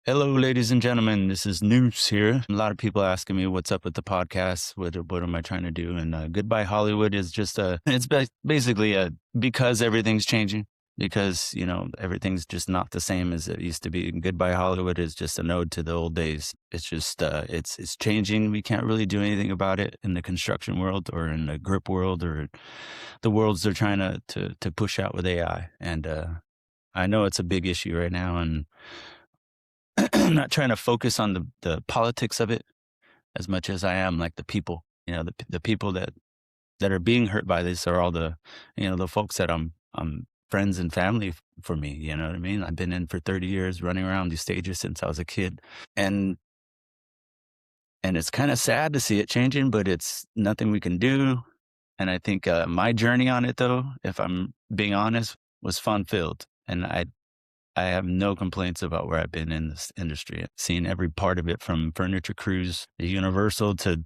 Hello, ladies and gentlemen. This is Noose here. A lot of people asking me what's up with the podcast. What am I trying to do? And Goodbye Hollywood is just basically because everything's changing. Because everything's just not the same as it used to be. And Goodbye Hollywood is just a node to the old days. It's just it's changing. We can't really do anything about it in the construction world or in the grip world or the worlds they're trying to push out with AI. And I know it's a big issue right now, and I'm not trying to focus on the politics of it as much as I am like the people. The people that are being hurt by this are all the folks that I'm friends and family for me. You know what I mean? I've been in for 30 years, running around these stages since I was a kid, and it's kind of sad to see it changing, but it's nothing we can do. And I think my journey on it, though, if I'm being honest, was fun filled, and I have no complaints about where I've been in this industry. I've seen every part of it, from furniture crews, the Universal, to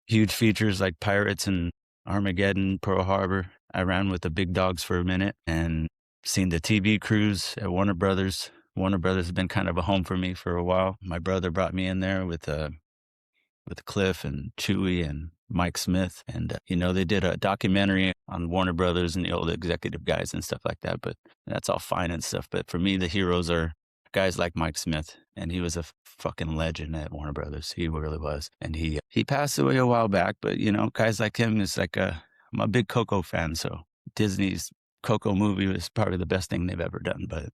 huge features like Pirates and Armageddon, Pearl Harbor. I ran with the big dogs for a minute and seen the TV crews at Warner Brothers. Warner Brothers has been kind of a home for me for a while. My brother brought me in there with Cliff and Chewy and Mike Smith. And, they did a documentary on Warner Brothers and the old executive guys and stuff like that. But that's all fine and stuff. But for me, the heroes are guys like Mike Smith. And he was a fucking legend at Warner Brothers. He really was. And he passed away a while back. But, guys like him is like I'm a big Coco fan. So Disney's Coco movie was probably the best thing they've ever done. But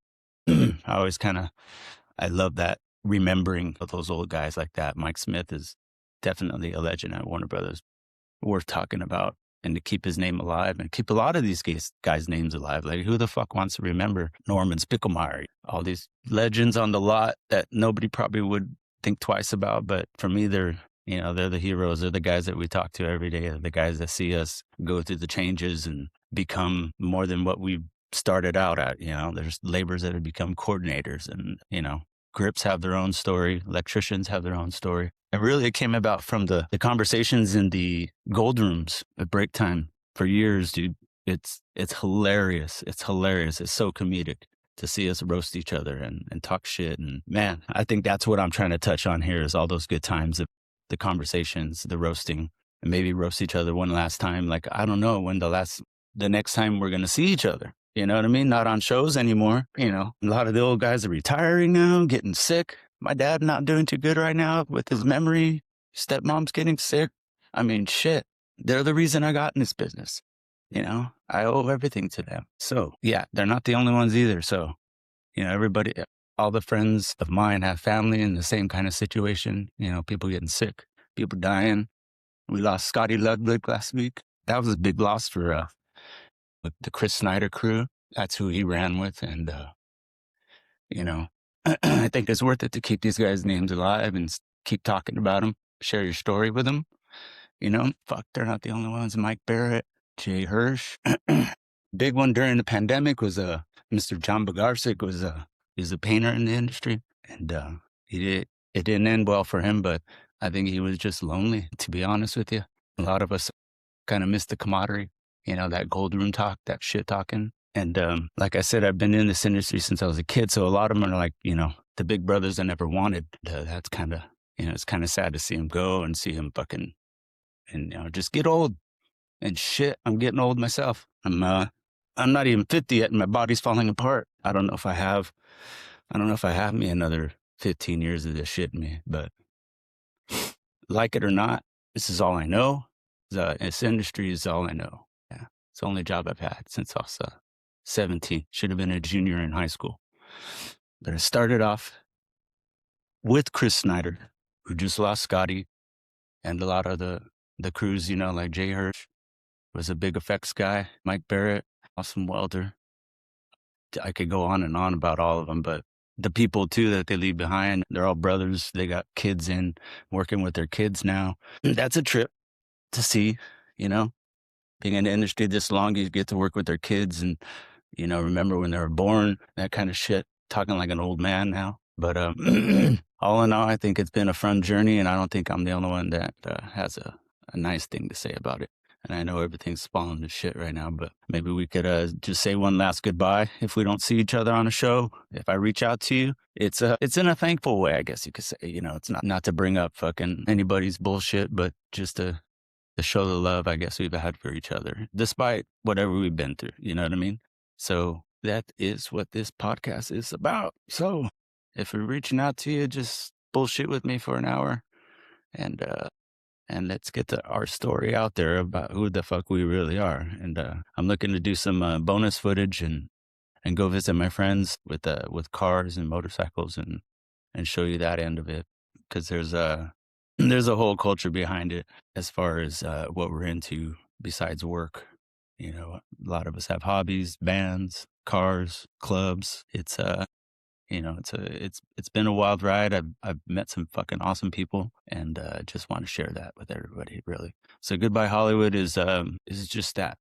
I love that, remembering of those old guys like that. Mike Smith is definitely a legend at Warner Brothers, worth talking about, and to keep his name alive and keep a lot of these guys' names alive. Like, who the fuck wants to remember Norman Spiegelmeyer? All these legends on the lot that nobody probably would think twice about. But for me, they're the heroes. They're the guys that we talk to every day. They're the guys that see us go through the changes and become more than what we started out at. There's laborers that have become coordinators, and, grips have their own story. Electricians have their own story. And really, it came about from the conversations in the gold rooms at break time for years, dude. It's hilarious. It's hilarious. It's so comedic to see us roast each other and talk shit. And man, I think that's what I'm trying to touch on here, is all those good times of the conversations, the roasting, and maybe roast each other one last time. Like, I don't know when the next time we're going to see each other. You know what I mean? Not on shows anymore. A lot of the old guys are retiring now, getting sick. My dad not doing too good right now with his memory. Stepmom's getting sick. I mean, shit. They're the reason I got in this business. I owe everything to them. So yeah, they're not the only ones either. So, everybody, all the friends of mine have family in the same kind of situation. People getting sick, people dying. We lost Scotty Ludwig last week. That was a big loss for the Chris Snyder crew. That's who he ran with. And, I think it's worth it to keep these guys' names alive and keep talking about them, share your story with them. Fuck, they're not the only ones. Mike Barrett, Jay Hirsch. Big one during the pandemic was Mr. John Bogarsic he's a painter in the industry. And it didn't end well for him, but I think he was just lonely, to be honest with you. A lot of us kind of missed the camaraderie. That gold room talk, that shit talking. And like I said, I've been in this industry since I was a kid. So a lot of them are like, the big brothers I never wanted. That's kind of, it's kind of sad to see him go and see him fucking, and, just get old. And shit, I'm getting old myself. I'm not even 50 yet and my body's falling apart. I don't know if I have me another 15 years of this shit in me, but like it or not, this is all I know. This industry is all I know. Yeah. It's the only job I've had since I was 17. Should have been a junior in high school. But I started off with Chris Snyder, who just lost Scotty, and a lot of the crews, like Jay Hirsch was a big effects guy. Mike Barrett, awesome welder. I could go on and on about all of them, but the people too that they leave behind, they're all brothers. They got kids working with their kids now. That's a trip to see, being in the industry this long, you get to work with their kids and, remember when they were born, that kind of shit, talking like an old man now. But all in all, I think it's been a fun journey, and I don't think I'm the only one that has a nice thing to say about it. And I know everything's falling to shit right now, but maybe we could just say one last goodbye if we don't see each other on a show. If I reach out to you, it's in a thankful way, I guess you could say. It's not to bring up fucking anybody's bullshit, but just to show the love I guess we've had for each other, despite whatever we've been through. You know what I mean? So that is what this podcast is about. So if we're reaching out to you, just bullshit with me for an hour and let's get our story out there about who the fuck we really are. And I'm looking to do some bonus footage and go visit my friends with cars and motorcycles and show you that end of it, because there's a whole culture behind it as far as what we're into besides work. A lot of us have hobbies, bands, cars, clubs. It's been a wild ride. I've met some fucking awesome people, and just want to share that with everybody, really. So Goodbye Hollywood is just that.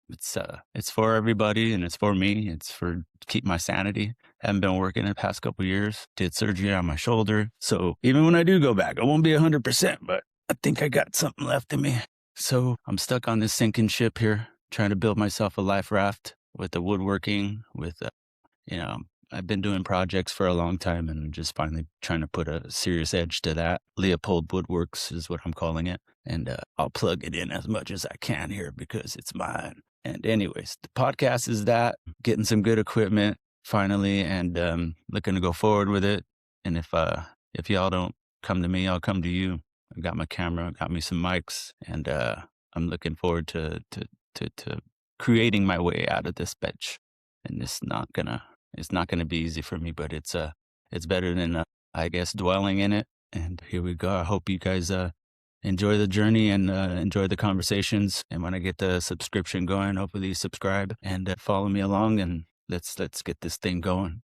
It's for everybody, and it's for me. It's for keep my sanity. Haven't been working the past couple of years. Did surgery on my shoulder, so even when I do go back, I won't be 100%, but I think I got something left in me. So I'm stuck on this sinking ship here, trying to build myself a life raft with the woodworking, with I've been doing projects for a long time and just finally trying to put a serious edge to that. Leopold Woodworks is what I'm calling it. And I'll plug it in as much as I can here because it's mine. And anyways, the podcast is that, getting some good equipment finally, and looking to go forward with it. And if y'all don't come to me, I'll come to you. I got my camera, got me some mics, and I'm looking forward to creating my way out of this bitch. And it's not gonna be easy for me, but it's better than I guess dwelling in it. And here we go. I hope you guys enjoy the journey and enjoy the conversations. And when I get the subscription going, hopefully you subscribe and follow me along, and let's get this thing going.